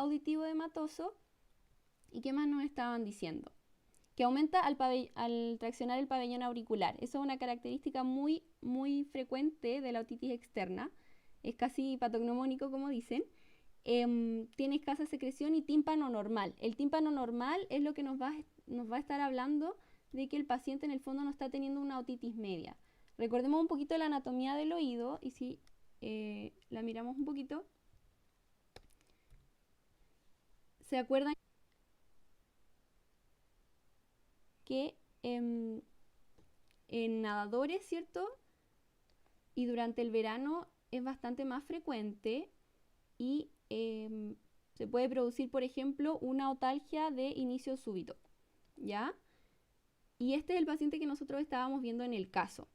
auditivo edematoso. ¿Y qué más nos estaban diciendo? Que aumenta al traccionar el pabellón auricular. Eso es una característica muy, muy frecuente de la otitis externa. Es casi patognomónico, como dicen. Tiene escasa secreción y tímpano normal. El tímpano normal es lo que nos va a estar hablando de que el paciente en el fondo no está teniendo una otitis media. Recordemos un poquito la anatomía del oído y si la miramos un poquito, ¿se acuerdan que en nadadores, ¿cierto? Y durante el verano es bastante más frecuente y se puede producir, por ejemplo, una otalgia de inicio súbito, ¿ya? Y este es el paciente que nosotros estábamos viendo en el caso.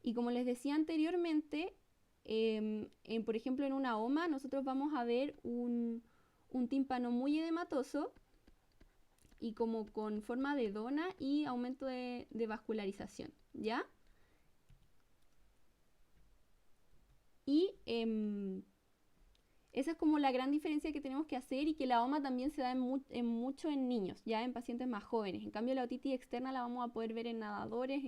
Y como les decía anteriormente, por ejemplo, en una OMA nosotros vamos a ver un tímpano muy edematoso y como con forma de dona y aumento de vascularización, ¿ya? Y esa es como la gran diferencia que tenemos que hacer y que la OMA también se da mucho en niños, ya en pacientes más jóvenes. En cambio, la otitis externa la vamos a poder ver en nadadores,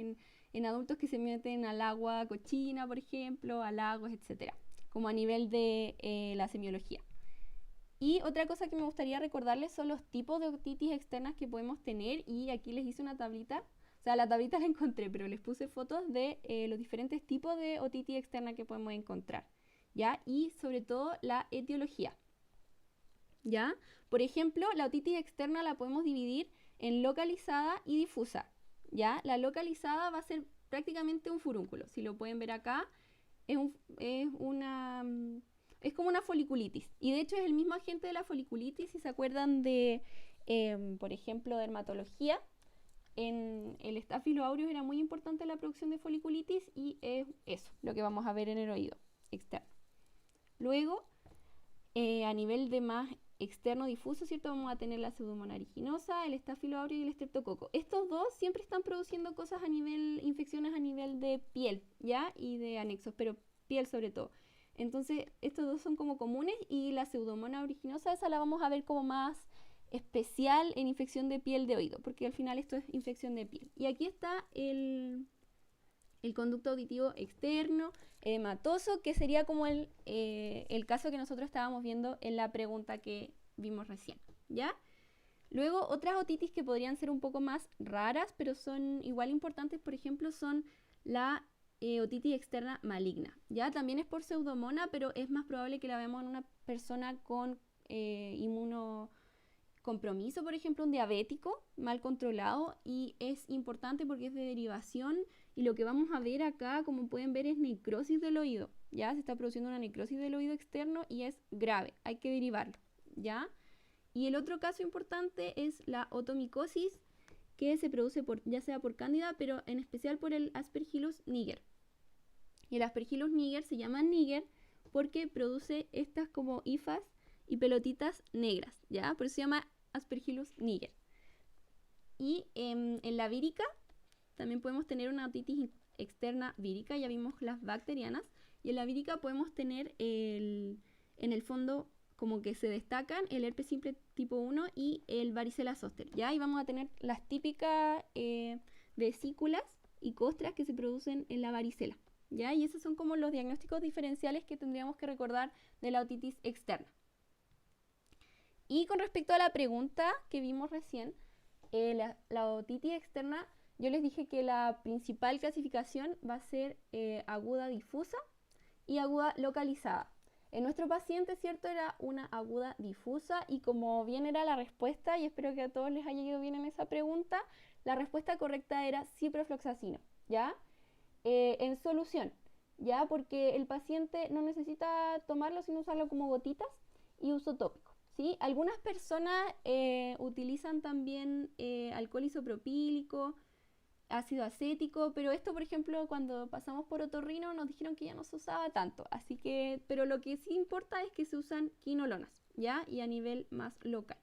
en adultos que se meten al agua cochina, por ejemplo, a lagos, etcétera, como a nivel de la semiología. Y otra cosa que me gustaría recordarles son los tipos de otitis externas que podemos tener y aquí les hice una tablita. O sea, la tablita la encontré, pero les puse fotos de los diferentes tipos de otitis externa que podemos encontrar, ¿ya? Y sobre todo la etiología, ¿ya? Por ejemplo, la otitis externa la podemos dividir en localizada y difusa, ¿ya? La localizada va a ser prácticamente un furúnculo. Si lo pueden ver acá, es como una foliculitis. Y de hecho es el mismo agente de la foliculitis, si se acuerdan de, por ejemplo, dermatología. En el Staphylo aureus era muy importante la producción de foliculitis y es eso lo que vamos a ver en el oído externo. Luego, a nivel de más externo difuso, ¿cierto? Vamos a tener la Pseudomonas aeruginosa, el Staphylo aureus y el Streptococo. Estos dos siempre están produciendo cosas a nivel, infecciones a nivel de piel, ¿ya? Y de anexos, pero piel sobre todo. Entonces, estos dos son como comunes y la Pseudomonas aeruginosa, esa la vamos a ver como más especial en infección de piel de oído, porque al final esto es infección de piel. Y aquí está el conducto auditivo externo, edematoso, que sería como el caso que nosotros estábamos viendo en la pregunta que vimos recién, ¿ya? Luego, otras otitis que podrían ser un poco más raras, pero son igual importantes, por ejemplo, son la otitis externa maligna, ¿ya? También es por pseudomona, pero es más probable que la veamos en una persona con inmunocompromiso, por ejemplo, un diabético mal controlado, y es importante porque es de derivación y lo que vamos a ver acá, como pueden ver, es necrosis del oído, ¿ya? Se está produciendo una necrosis del oído externo y es grave, hay que derivarlo, ¿ya? Y el otro caso importante es la otomicosis, que se produce ya sea por cándida, pero en especial por el Aspergillus niger. Y el Aspergillus niger se llama niger porque produce estas como hifas y pelotitas negras, ¿ya? Por eso se llama Aspergillus niger. Y en la vírica también podemos tener una otitis externa vírica, ya vimos las bacterianas, y en la vírica podemos tener en el fondo como que se destacan el herpes simple tipo 1 y el varicela zoster, ¿ya? Y vamos a tener las típicas vesículas y costras que se producen en la varicela, ¿ya? Y esos son como los diagnósticos diferenciales que tendríamos que recordar de la otitis externa. Y con respecto a la pregunta que vimos recién, la otitis externa, yo les dije que la principal clasificación va a ser aguda difusa y aguda localizada. En nuestro paciente, ¿cierto? Era una aguda difusa y como bien era la respuesta, y espero que a todos les haya ido bien en esa pregunta, la respuesta correcta era ciprofloxacino, ¿ya? En solución, ¿ya? Porque el paciente no necesita tomarlo sino usarlo como gotitas y uso tópico, ¿sí? Algunas personas utilizan también alcohol isopropílico, ácido acético, pero esto, por ejemplo, cuando pasamos por otorrino nos dijeron que ya no se usaba tanto, así que, pero lo que sí importa es que se usan quinolonas, ¿ya? Y a nivel más local.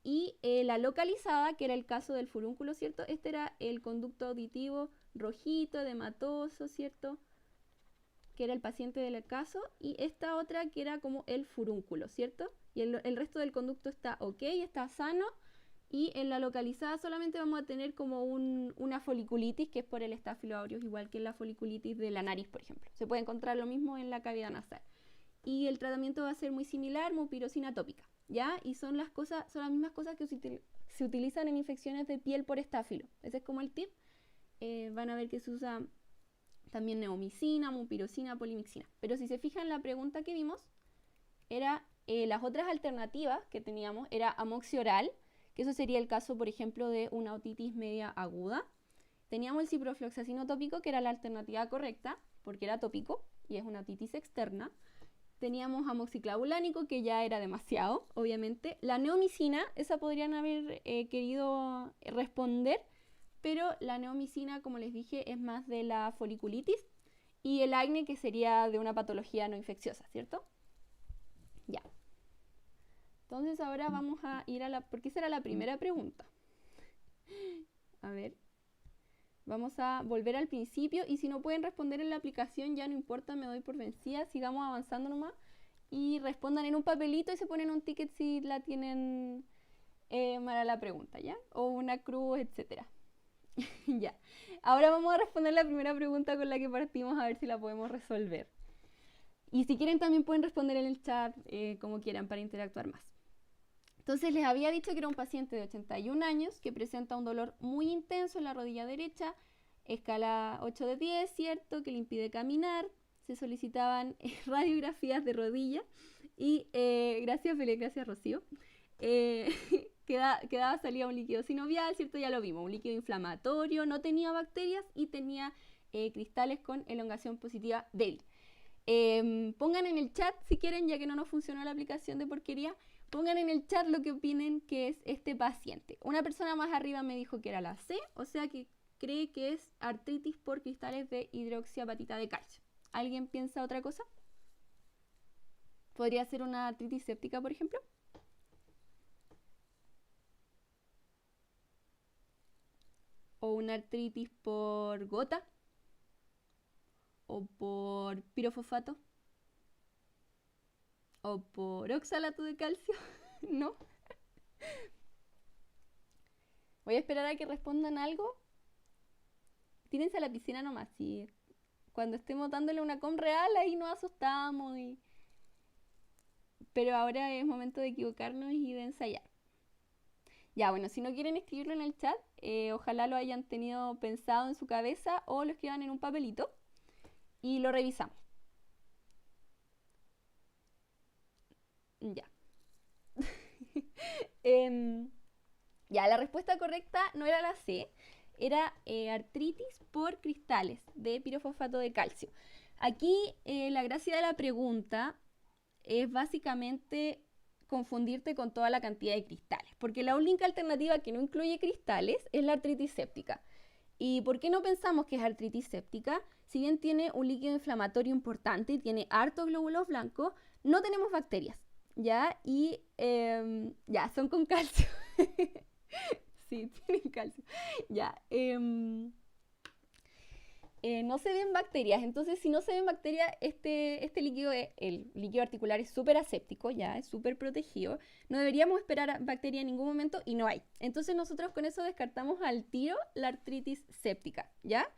Y la localizada, que era el caso del furúnculo, ¿cierto? Este era el conducto auditivo rojito, edematoso, ¿cierto? que era el paciente del caso, y esta otra que era como el furúnculo, ¿cierto? Y el resto del conducto está ok, está sano, y en la localizada solamente vamos a tener como una foliculitis, que es por el Staphylo aureus, igual que en la foliculitis de la nariz, por ejemplo. Se puede encontrar lo mismo en la cavidad nasal. Y el tratamiento va a ser muy similar, mupirocina tópica, ¿ya? Y son las mismas cosas que se utilizan en infecciones de piel por estáfilo. Ese es como el tip. Van a ver que se usa también neomicina, mupirocina, polimixina. Pero si se fijan, la pregunta que vimos era las otras alternativas que teníamos, era amoxioral, que eso sería el caso, por ejemplo, de una otitis media aguda. Teníamos el ciprofloxacino tópico, que era la alternativa correcta, porque era tópico y es una otitis externa. Teníamos amoxiclavulánico, que ya era demasiado, obviamente. La neomicina, esa podrían haber querido responder, pero la neomicina, como les dije, es más de la foliculitis. Y el acné, que sería de una patología no infecciosa, ¿cierto? Ya. Entonces ahora vamos a ir porque esa era la primera pregunta. A ver. Vamos a volver al principio, y si no pueden responder en la aplicación, ya no importa, me doy por vencida. Sigamos avanzando nomás y respondan en un papelito y se ponen un ticket si la tienen mala la pregunta, ¿ya? O una cruz, etc. Ya. Ahora vamos a responder la primera pregunta con la que partimos, a ver si la podemos resolver. Y si quieren también pueden responder en el chat como quieran para interactuar más. Entonces les había dicho que era un paciente de 81 años que presenta un dolor muy intenso en la rodilla derecha, escala 8 de 10, ¿cierto? Que le impide caminar. Se solicitaban radiografías de rodilla y gracias Felipe, gracias Rocío. Salía un líquido sinovial, ¿cierto? Ya lo vimos, un líquido inflamatorio, no tenía bacterias y tenía cristales con elongación positiva débil. Pongan en el chat si quieren, ya que no nos funcionó la aplicación de porquería, pongan en el chat lo que opinen que es este paciente. Una persona más arriba me dijo que era la C, o sea que cree que es artritis por cristales de hidroxiapatita de calcio. ¿Alguien piensa otra cosa? ¿Podría ser una artritis séptica, por ejemplo? ¿O una artritis por gota? ¿O por pirofosfato? ¿O por oxalato de calcio? ¿No? Voy a esperar a que respondan algo. Tírense a la piscina nomás. Si cuando estemos dándole una com real, ahí nos asustamos. Pero ahora es momento de equivocarnos y de ensayar. Ya, bueno, si no quieren escribirlo en el chat, ojalá lo hayan tenido pensado en su cabeza o lo escriban en un papelito y lo revisamos. Ya. Ya, la respuesta correcta no era la C, era artritis por cristales de pirofosfato de calcio. Aquí la gracia de la pregunta es básicamente confundirte con toda la cantidad de cristales, porque la única alternativa que no incluye cristales es la artritis séptica. ¿Y por qué no pensamos que es artritis séptica? Si bien tiene un líquido inflamatorio importante y tiene hartos glóbulos blancos, no tenemos bacterias, ¿ya? Y ya, son con calcio. Sí, tienen calcio. Ya. No se ven bacterias, entonces si no se ven bacterias, este líquido, el líquido articular es súper aséptico, ya, es súper protegido, no deberíamos esperar bacteria en ningún momento y no hay. Entonces nosotros con eso descartamos al tiro la artritis séptica, ¿ya?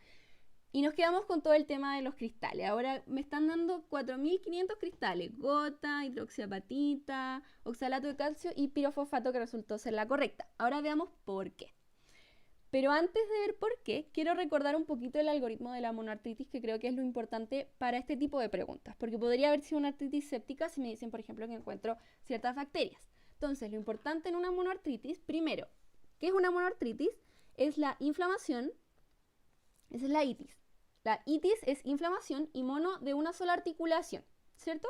Y nos quedamos con todo el tema de los cristales. Ahora me están dando 4.500 cristales, gota, hidroxiapatita, oxalato de calcio y pirofosfato, que resultó ser la correcta. Ahora veamos por qué. Pero antes de ver por qué, quiero recordar un poquito el algoritmo de la monoartritis, que creo que es lo importante para este tipo de preguntas, porque podría haber sido una artritis séptica si me dicen, por ejemplo, que encuentro ciertas bacterias. Entonces, lo importante en una monoartritis, primero, ¿qué es una monoartritis? Es la inflamación, esa es la itis. La itis es inflamación y mono de una sola articulación, ¿cierto?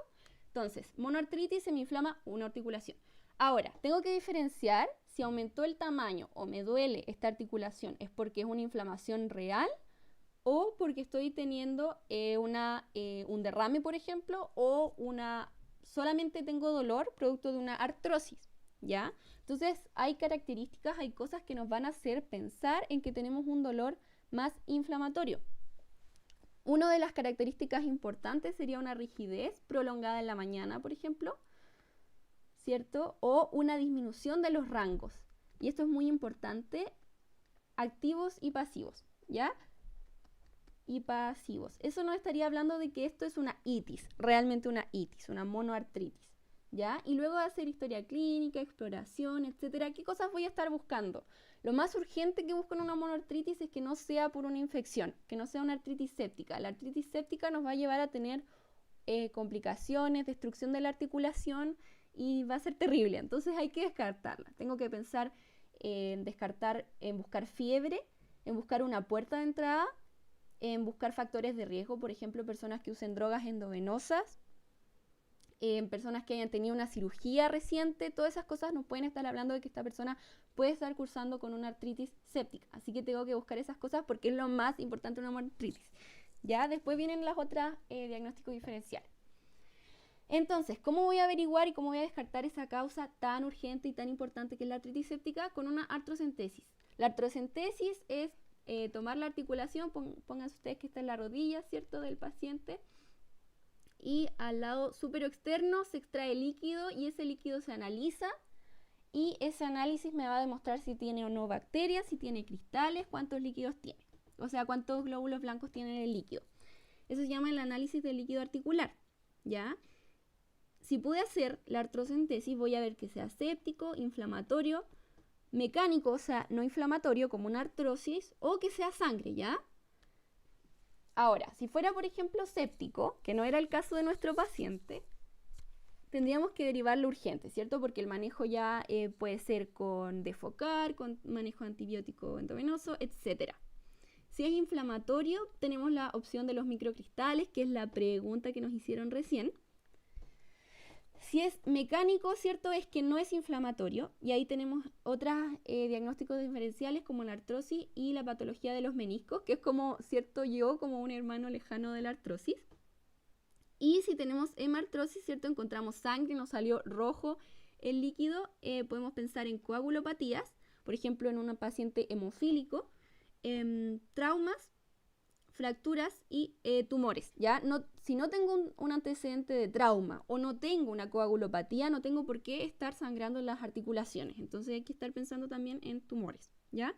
Entonces, monoartritis se me inflama una articulación. Ahora, tengo que diferenciar si aumentó el tamaño o me duele esta articulación, ¿es porque es una inflamación real o porque estoy teniendo un derrame, por ejemplo, o solamente tengo dolor producto de una artrosis, ¿ya? Entonces, hay características, hay cosas que nos van a hacer pensar en que tenemos un dolor más inflamatorio. Una de las características importantes sería una rigidez prolongada en la mañana, por ejemplo, ¿cierto? O una disminución de los rangos. Y esto es muy importante, activos y pasivos, ¿ya? Y pasivos. Eso nos estaría hablando de que esto es una itis, realmente una itis, una monoartritis, ¿ya? Y luego hacer historia clínica, exploración, etcétera. ¿Qué cosas voy a estar buscando? Lo más urgente que busco en una monoartritis es que no sea por una infección, que no sea una artritis séptica. La artritis séptica nos va a llevar a tener complicaciones, destrucción de la articulación y va a ser terrible. Entonces hay que descartarla. Tengo que pensar en descartar, en buscar fiebre, en buscar una puerta de entrada, en buscar factores de riesgo, por ejemplo, personas que usen drogas endovenosas, personas que hayan tenido una cirugía reciente. Todas esas cosas nos pueden estar hablando de que esta persona puede estar cursando con una artritis séptica. Así que tengo que buscar esas cosas porque es lo más importante en una artritis. Ya después vienen las otras diagnósticos diferenciales. Entonces, ¿cómo voy a averiguar y cómo voy a descartar esa causa tan urgente y tan importante que es la artritis séptica? Con una artrocentesis. La artrocentesis es tomar la articulación, pónganse ustedes que está en la rodilla, ¿cierto?, del paciente, y al lado superior externo se extrae líquido y ese líquido se analiza y ese análisis me va a demostrar si tiene o no bacterias, si tiene cristales, cuántos líquidos tiene, o sea, cuántos glóbulos blancos tiene en el líquido. Eso se llama el análisis del líquido articular, ¿ya? Si pude hacer la artrocentesis, voy a ver que sea séptico, inflamatorio, mecánico, o sea, no inflamatorio como una artrosis, o que sea sangre, ¿ya? Ahora, si fuera, por ejemplo, séptico, que no era el caso de nuestro paciente, tendríamos que derivarlo urgente, ¿cierto? Porque el manejo ya puede ser con Defocar, con manejo antibiótico endovenoso, etc. Si es inflamatorio, tenemos la opción de los microcristales, que es la pregunta que nos hicieron recién. Si es mecánico, cierto, es que no es inflamatorio, y ahí tenemos otros diagnósticos diferenciales como la artrosis y la patología de los meniscos, que es como, cierto, yo como un hermano lejano de la artrosis. Y si tenemos hemartrosis, cierto, encontramos sangre, nos salió rojo el líquido, podemos pensar en coagulopatías, por ejemplo, en un paciente hemofílico, traumas, fracturas y tumores, ¿ya? No, si no tengo un antecedente de trauma o no tengo una coagulopatía, no tengo por qué estar sangrando en las articulaciones. Entonces hay que estar pensando también en tumores, ¿ya?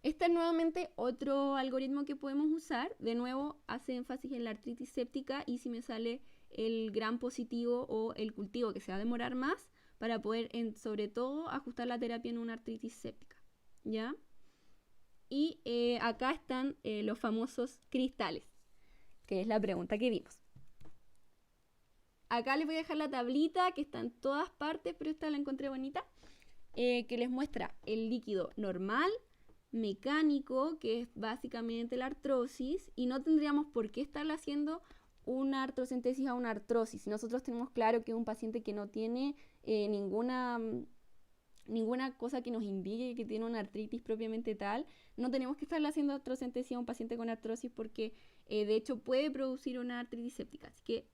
Este es nuevamente otro algoritmo que podemos usar. De nuevo, hace énfasis en la artritis séptica y si me sale el gram positivo o el cultivo que se va a demorar más para poder, sobre todo, ajustar la terapia en una artritis séptica, ¿ya? Y acá están los famosos cristales, que es la pregunta que vimos. Acá les voy a dejar la tablita que está en todas partes, pero esta la encontré bonita, que les muestra el líquido normal, mecánico, que es básicamente la artrosis, y no tendríamos por qué estarle haciendo una artrocentesis a una artrosis. Si nosotros tenemos claro que es un paciente que no tiene ninguna cosa que nos indique que tiene una artritis propiamente tal, no tenemos que estarle haciendo artrocentesis a un paciente con artrosis porque de hecho puede producir una artritis séptica. Así que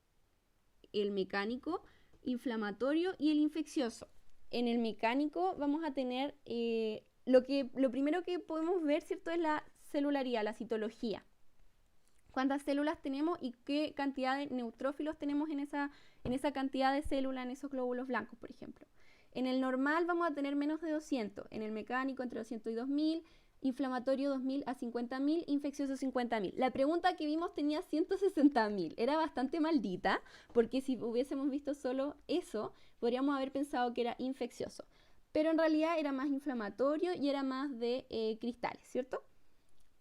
el mecánico, inflamatorio y el infeccioso. En el mecánico vamos a tener lo primero que podemos ver, ¿cierto?, es la celularidad, la citología. Cuántas células tenemos y qué cantidad de neutrófilos tenemos en esa cantidad de células, en esos glóbulos blancos, por ejemplo. En el normal vamos a tener menos de 200, en el mecánico entre 200 y 2000, inflamatorio 2000 a 50.000, infeccioso 50.000. La pregunta que vimos tenía 160.000, era bastante maldita, porque si hubiésemos visto solo eso, podríamos haber pensado que era infeccioso, pero en realidad era más inflamatorio y era más de cristales, ¿cierto?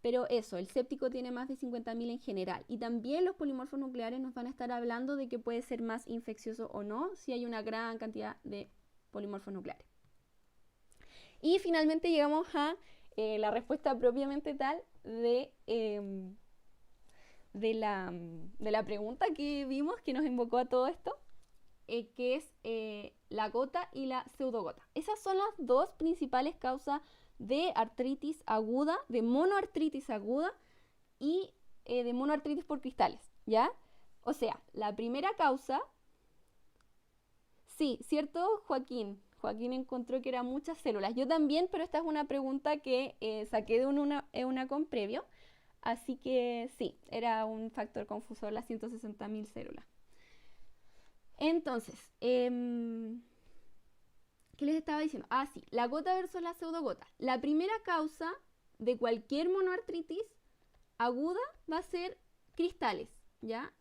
Pero eso, el séptico tiene más de 50.000 en general. Y también los polimorfos nucleares nos van a estar hablando de que puede ser más infeccioso o no si hay una gran cantidad de polimorfos nucleares. Y finalmente llegamos a la respuesta propiamente tal de la pregunta que vimos que nos invocó a todo esto, que es la gota y la pseudogota. Esas son las dos principales causas de artritis aguda, de monoartritis aguda y de monoartritis por cristales, ¿ya? O sea, la primera causa, sí, ¿cierto, Joaquín? Joaquín encontró que eran muchas células. Yo también, pero esta es una pregunta que saqué de una con previo. Así que sí, era un factor confusor las 160.000 células. Entonces, ¿qué les estaba diciendo? Ah, sí, la gota versus la pseudogota. La primera causa de cualquier monoartritis aguda va a ser cristales, ¿ya?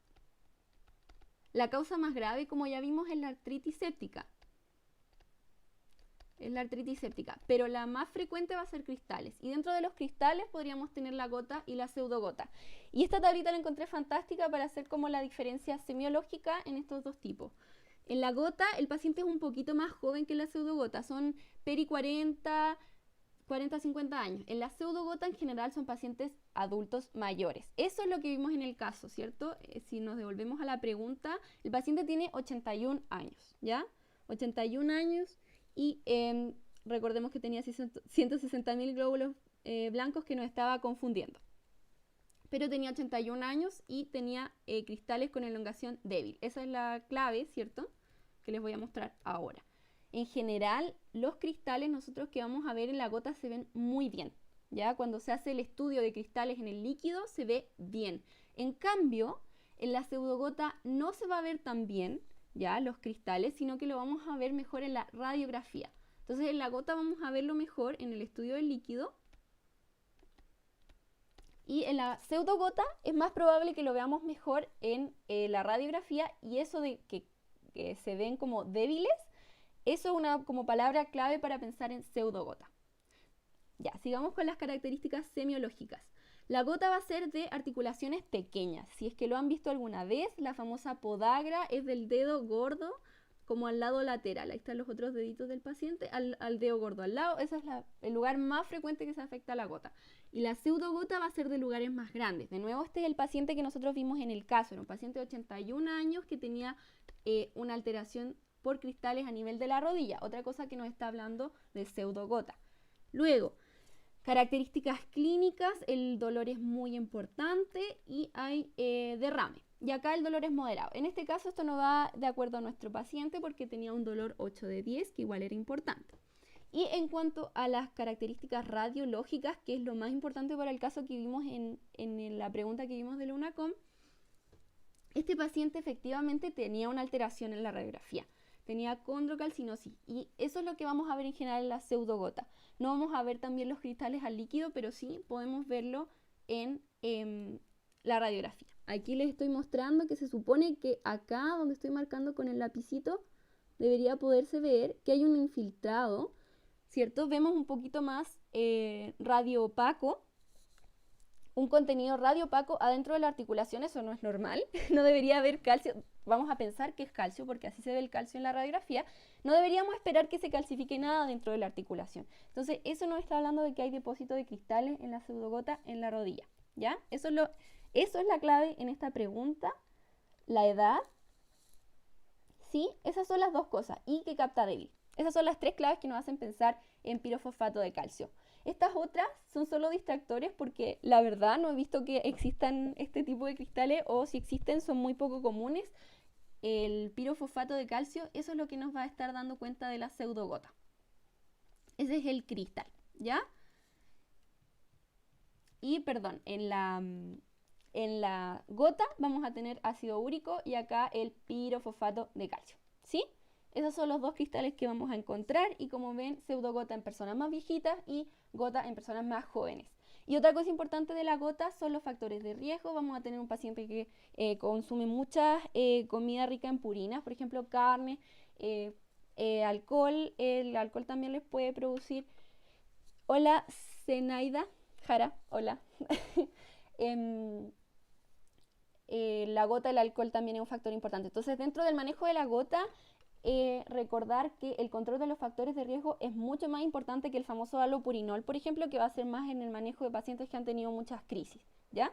La causa más grave, como ya vimos, es la artritis séptica. Es la artritis séptica, pero la más frecuente va a ser cristales. Y dentro de los cristales podríamos tener la gota y la pseudogota. Y esta tablita la encontré fantástica para hacer como la diferencia semiológica en estos dos tipos. En la gota, el paciente es un poquito más joven que en la pseudogota. Son peri 40, 50 años. En la pseudogota en general son pacientes adultos mayores. Eso es lo que vimos en el caso, ¿cierto? Si nos devolvemos a la pregunta, el paciente tiene 81 años, ¿ya? 81 años y recordemos que tenía 160.000 glóbulos blancos que nos estaba confundiendo. Pero tenía 81 años y tenía cristales con elongación débil. Esa es la clave, ¿cierto? Que les voy a mostrar ahora. En general, los cristales nosotros que vamos a ver en la gota se ven muy bien, ¿ya? Cuando se hace el estudio de cristales en el líquido se ve bien. En cambio, en la pseudogota no se va a ver tan bien, ¿ya? Los cristales, sino que lo vamos a ver mejor en la radiografía. Entonces, en la gota vamos a verlo mejor en el estudio del líquido. Y en la pseudogota es más probable que lo veamos mejor en la radiografía, y eso de que se ven como débiles, eso es una como palabra clave para pensar en pseudogota. Ya, sigamos con las características semiológicas. La gota va a ser de articulaciones pequeñas. Si es que lo han visto alguna vez, la famosa podagra es del dedo gordo como al lado lateral. Ahí están los otros deditos del paciente, al dedo gordo al lado. Ese es el lugar más frecuente que se afecta a la gota. Y la pseudogota va a ser de lugares más grandes. De nuevo, este es el paciente que nosotros vimos en el caso. Era un paciente de 81 años que tenía una alteración por cristales a nivel de la rodilla. Otra cosa que nos está hablando de pseudogota. Luego, características clínicas, el dolor es muy importante y hay derrame. Y acá el dolor es moderado. En este caso esto no va de acuerdo a nuestro paciente porque tenía un dolor 8 de 10, que igual era importante. Y en cuanto a las características radiológicas, que es lo más importante para el caso que vimos en la pregunta que vimos del UNACOM, este paciente efectivamente tenía una alteración en la radiografía. Tenía condrocalcinosis y eso es lo que vamos a ver en general en la pseudogota. No vamos a ver también los cristales al líquido, pero sí podemos verlo en la radiografía. Aquí les estoy mostrando que se supone que acá donde estoy marcando con el lapicito debería poderse ver que hay un infiltrado, ¿cierto? Vemos un poquito más radioopaco, un contenido radioopaco adentro de la articulación. Eso no es normal, no debería haber calcio. Vamos a pensar que es calcio porque así se ve el calcio en la radiografía. No deberíamos esperar que se calcifique nada dentro de la articulación. Entonces eso nos está hablando de que hay depósito de cristales en la pseudogota en la rodilla, ¿ya? Eso es la clave en esta pregunta. La edad, sí, esas son las dos cosas. Y que capta débil. Esas son las tres claves que nos hacen pensar en pirofosfato de calcio. Estas otras son solo distractores porque la verdad no he visto que existan este tipo de cristales, o si existen son muy poco comunes. El pirofosfato de calcio, eso es lo que nos va a estar dando cuenta de la pseudogota. Ese es el cristal, ¿ya? Y perdón, en la gota vamos a tener ácido úrico y acá el pirofosfato de calcio, ¿sí? Esos son los dos cristales que vamos a encontrar, y como ven, pseudogota en personas más viejitas y gota en personas más jóvenes. Y otra cosa importante de la gota son los factores de riesgo. Vamos a tener un paciente que consume mucha comida rica en purinas, por ejemplo, carne, alcohol. El alcohol también les puede producir... Hola, Zenaida Jara, hola. La gota, el alcohol también es un factor importante. Entonces, dentro del manejo de la gota, recordar que el control de los factores de riesgo es mucho más importante que el famoso allopurinol, por ejemplo, que va a ser más en el manejo de pacientes que han tenido muchas crisis, ¿ya?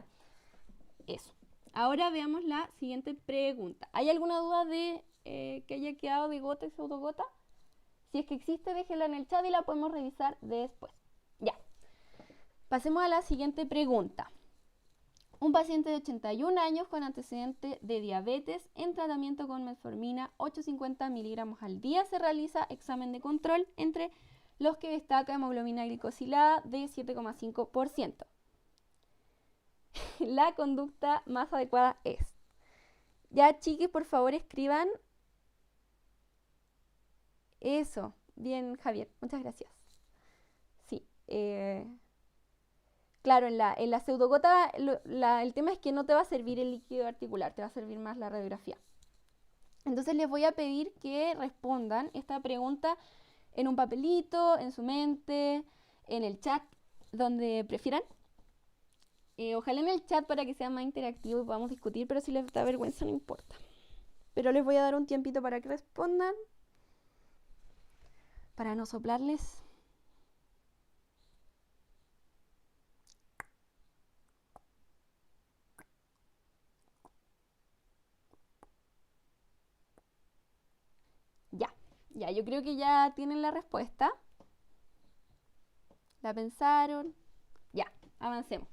Eso. Ahora veamos la siguiente pregunta. ¿Hay alguna duda de que haya quedado de gota y pseudogota? Si es que existe, déjenla en el chat y la podemos revisar después. Ya. Pasemos a la siguiente pregunta. Un paciente de 81 años con antecedente de diabetes en tratamiento con metformina 850 miligramos al día. Se realiza examen de control, entre los que destaca hemoglobina glicosilada de 7,5%. la conducta más adecuada es. Ya, chiquis, por favor, escriban eso. Bien, Javier, muchas gracias. Sí. Claro, en la pseudogota el tema es que no te va a servir el líquido articular, te va a servir más la radiografía. Entonces les voy a pedir que respondan esta pregunta en un papelito, en su mente, en el chat, donde prefieran. Ojalá en el chat para que sea más interactivo y podamos discutir, pero si les da vergüenza no importa. Pero les voy a dar un tiempito para que respondan, para no soplarles. Ya, yo creo que ya tienen la respuesta. ¿La pensaron? Ya, avancemos.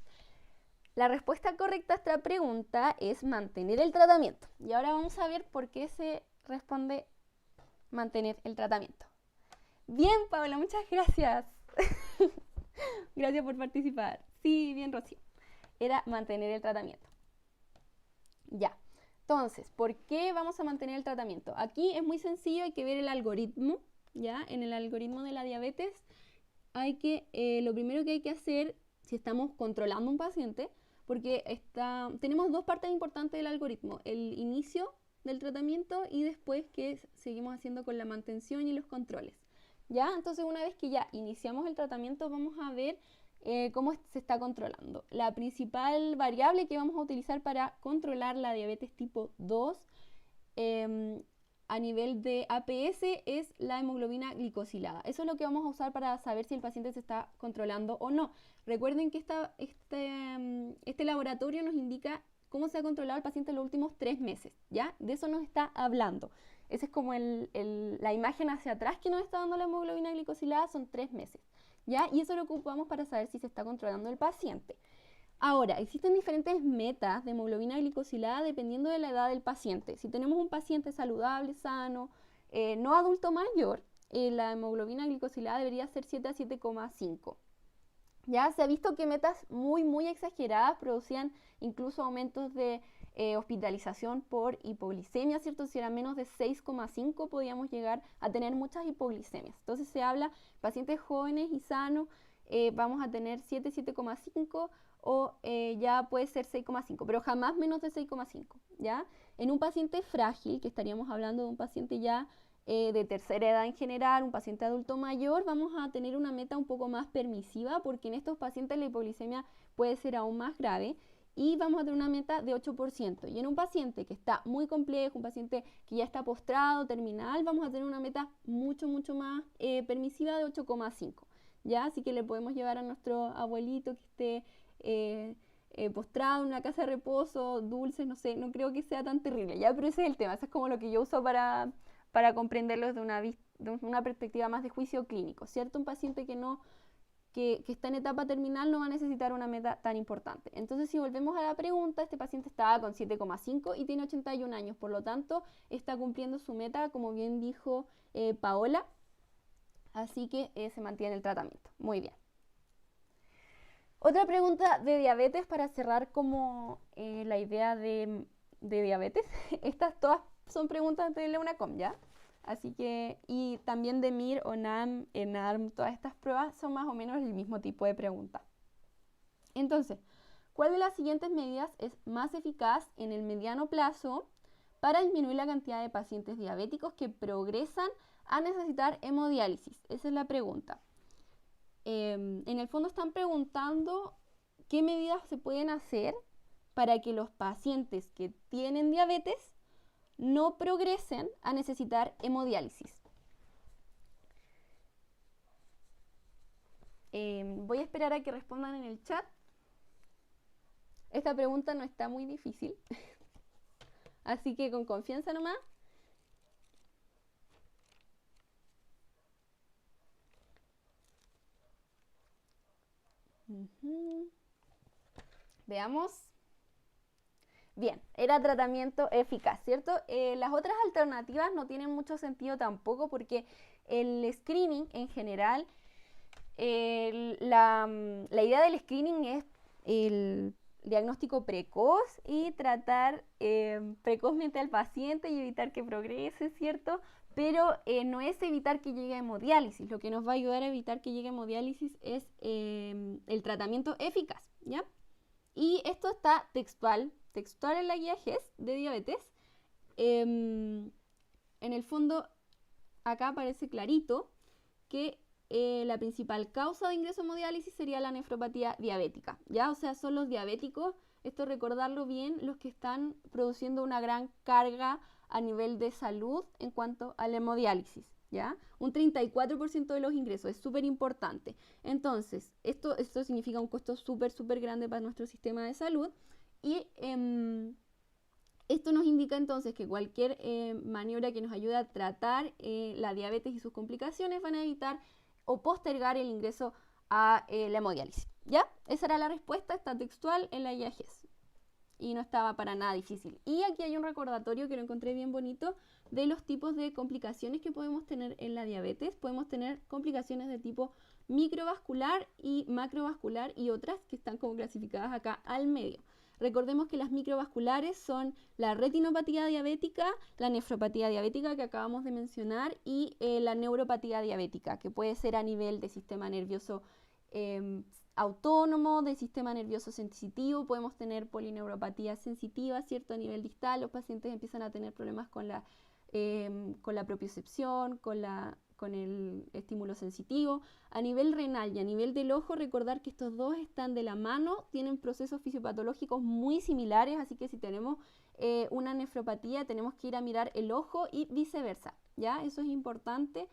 La respuesta correcta a esta pregunta es mantener el tratamiento. Y ahora vamos a ver por qué se responde mantener el tratamiento. Bien, Paula, muchas gracias. Gracias por participar. Sí, bien, Rocío. Era mantener el tratamiento. Ya. Entonces, ¿por qué vamos a mantener el tratamiento? Aquí es muy sencillo, hay que ver el algoritmo, ¿ya? En el algoritmo de la diabetes hay que, lo primero que hay que hacer, si estamos controlando un paciente, porque tenemos dos partes importantes del algoritmo, el inicio del tratamiento y después que seguimos haciendo con la mantención y los controles, ¿ya? Entonces, una vez que ya iniciamos el tratamiento, vamos a ver cómo se está controlando. La principal variable que vamos a utilizar para controlar la diabetes tipo 2 a nivel de APS es la hemoglobina glicosilada. Eso es lo que vamos a usar para saber si el paciente se está controlando o no. Recuerden que este laboratorio nos indica cómo se ha controlado el paciente en los últimos 3 meses, ¿ya? De eso nos está hablando. Esa es como la imagen hacia atrás que nos está dando la hemoglobina glicosilada, son 3 meses. ¿Ya? Y eso lo ocupamos para saber si se está controlando el paciente. Ahora, existen diferentes metas de hemoglobina glicosilada dependiendo de la edad del paciente. Si tenemos un paciente saludable, sano, no adulto mayor, la hemoglobina glicosilada debería ser 7 a 7,5. Ya se ha visto que metas muy exageradas producían incluso aumentos de hospitalización por hipoglicemia, ¿cierto? Si era menos de 6,5 podíamos llegar a tener muchas hipoglicemias. Entonces se habla, pacientes jóvenes y sanos, vamos a tener 7, 7,5 o ya puede ser 6,5, pero jamás menos de 6,5, ¿ya? En un paciente frágil, que estaríamos hablando de un paciente ya de tercera edad en general, un paciente adulto mayor, vamos a tener una meta un poco más permisiva porque en estos pacientes la hipoglicemia puede ser aún más grave y vamos a tener una meta de 8%. Y en un paciente que está muy complejo, un paciente que ya está postrado, terminal, vamos a tener una meta mucho más permisiva de 8,5. ¿Ya? Así que le podemos llevar a nuestro abuelito que esté postrado en una casa de reposo, dulces, no sé, no creo que sea tan terrible, ¿ya? Pero ese es el tema, eso es como lo que yo uso para comprenderlo desde una perspectiva más de juicio clínico, ¿cierto? Un paciente que está en etapa terminal no va a necesitar una meta tan importante. Entonces, si volvemos a la pregunta, este paciente estaba con 7,5 y tiene 81 años, por lo tanto, está cumpliendo su meta, como bien dijo Paola, así que se mantiene el tratamiento. Muy bien. Otra pregunta de diabetes para cerrar como la idea de diabetes. Estas todas son preguntas de Leunacom, ¿ya? Así que, y también de MIR, ONAM, ENARM, todas estas pruebas son más o menos el mismo tipo de pregunta. Entonces, ¿cuál de las siguientes medidas es más eficaz en el mediano plazo para disminuir la cantidad de pacientes diabéticos que progresan a necesitar hemodiálisis? Esa es la pregunta. En el fondo están preguntando qué medidas se pueden hacer para que los pacientes que tienen diabetes no progresen a necesitar hemodiálisis. Voy a esperar a que respondan en el chat. Esta pregunta no está muy difícil, así que con confianza nomás. Veamos. Bien, era tratamiento eficaz, ¿cierto? Las otras alternativas no tienen mucho sentido tampoco porque el screening en general, la idea del screening es diagnóstico precoz y tratar precozmente al paciente y evitar que progrese, ¿cierto? Pero no es evitar que llegue a hemodiálisis. Lo que nos va a ayudar a evitar que llegue a hemodiálisis es el tratamiento eficaz, ¿ya? Y esto está textual en la guía GES de diabetes. En el fondo, acá aparece clarito que la principal causa de ingreso a hemodiálisis sería la nefropatía diabética, ¿ya? O sea, son los diabéticos, esto recordarlo bien, los que están produciendo una gran carga a nivel de salud en cuanto a la hemodiálisis, ¿ya? Un 34% de los ingresos, es súper importante. Entonces, esto significa un costo súper grande para nuestro sistema de salud y esto nos indica entonces que cualquier maniobra que nos ayude a tratar la diabetes y sus complicaciones van a evitar o postergar el ingreso a la hemodiálisis, ¿ya? Esa era la respuesta, está textual en la guía GES y no estaba para nada difícil. Y aquí hay un recordatorio que lo encontré bien bonito de los tipos de complicaciones que podemos tener en la diabetes. Podemos tener complicaciones de tipo microvascular y macrovascular y otras que están como clasificadas acá al medio. Recordemos que las microvasculares son la retinopatía diabética, la nefropatía diabética que acabamos de mencionar y la neuropatía diabética, que puede ser a nivel de sistema nervioso autónomo, del sistema nervioso sensitivo. Podemos tener polineuropatía sensitiva, ¿cierto? A nivel distal, los pacientes empiezan a tener problemas con la propiocepción, con el estímulo sensitivo. A nivel renal y a nivel del ojo, recordar que estos dos están de la mano, tienen procesos fisiopatológicos muy similares, así que si tenemos una nefropatía tenemos que ir a mirar el ojo y viceversa, ¿ya? Eso es importante,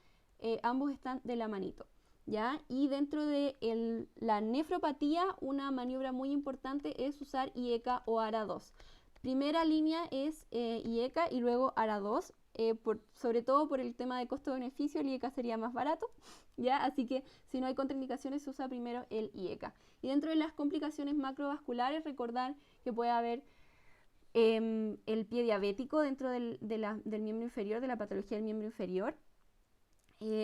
ambos están de la manito, ¿ya? Y dentro de la nefropatía, una maniobra muy importante es usar IECA o ARA2. Primera línea es IECA y luego ARA2. Sobre todo por el tema de costo-beneficio, el IECA sería más barato, ¿ya? Así que si no hay contraindicaciones se usa primero el IECA. Y dentro de las complicaciones macrovasculares, recordar que puede haber el pie diabético dentro del miembro inferior, de la patología del miembro inferior.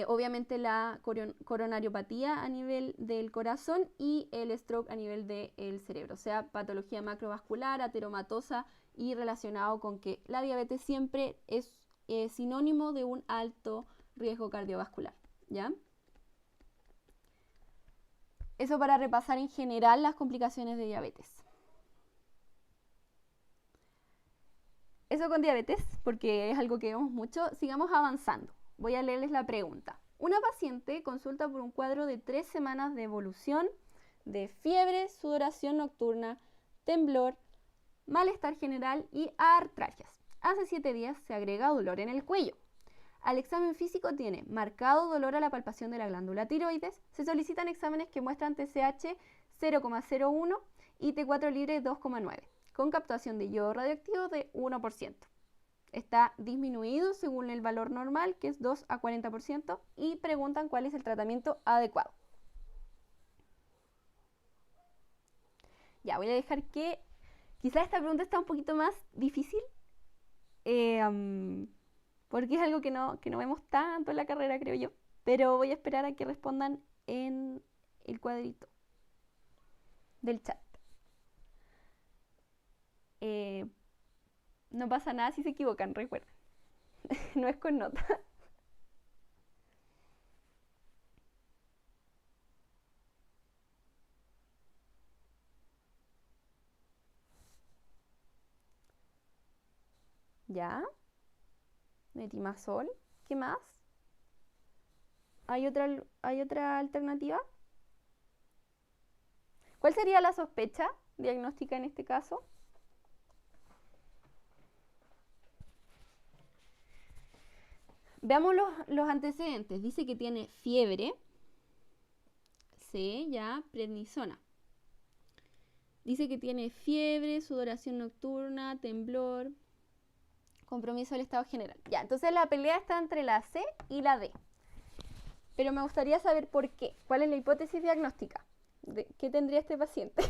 Obviamente la coronariopatía a nivel del corazón y el stroke a nivel del cerebro, o sea, patología macrovascular, ateromatosa y relacionado con que la diabetes siempre es sinónimo de un alto riesgo cardiovascular, ¿ya? Eso para repasar en general las complicaciones de diabetes. Eso con diabetes, porque es algo que vemos mucho. Sigamos avanzando. Voy a leerles la pregunta. Una paciente consulta por un cuadro de 3 semanas de evolución de fiebre, sudoración nocturna, temblor, malestar general y artralgias. Hace 7 días se agrega dolor en el cuello. Al examen físico tiene marcado dolor a la palpación de la glándula tiroides. Se solicitan exámenes que muestran TSH 0,01 y T4 libre 2,9, con captación de yodo radioactivo de 1%. Está disminuido según el valor normal, que es 2 a 40%, y preguntan cuál es el tratamiento adecuado. Ya, voy a dejar que quizás esta pregunta está un poquito más difícil, porque es algo que no vemos tanto en la carrera, creo yo. Pero voy a esperar a que respondan en el cuadrito del chat. No pasa nada si se equivocan, recuerden. No es con nota. ¿Ya? Metimazol. ¿Qué más? ¿Hay otra alternativa? ¿Cuál sería la sospecha diagnóstica en este caso? Veamos los antecedentes. Dice que tiene fiebre. C, ya, prednisona. Dice que tiene fiebre, sudoración nocturna, temblor, compromiso del estado general. Ya, entonces la pelea está entre la C y la D. Pero me gustaría saber por qué. ¿Cuál es la hipótesis diagnóstica? ¿Qué tendría este paciente?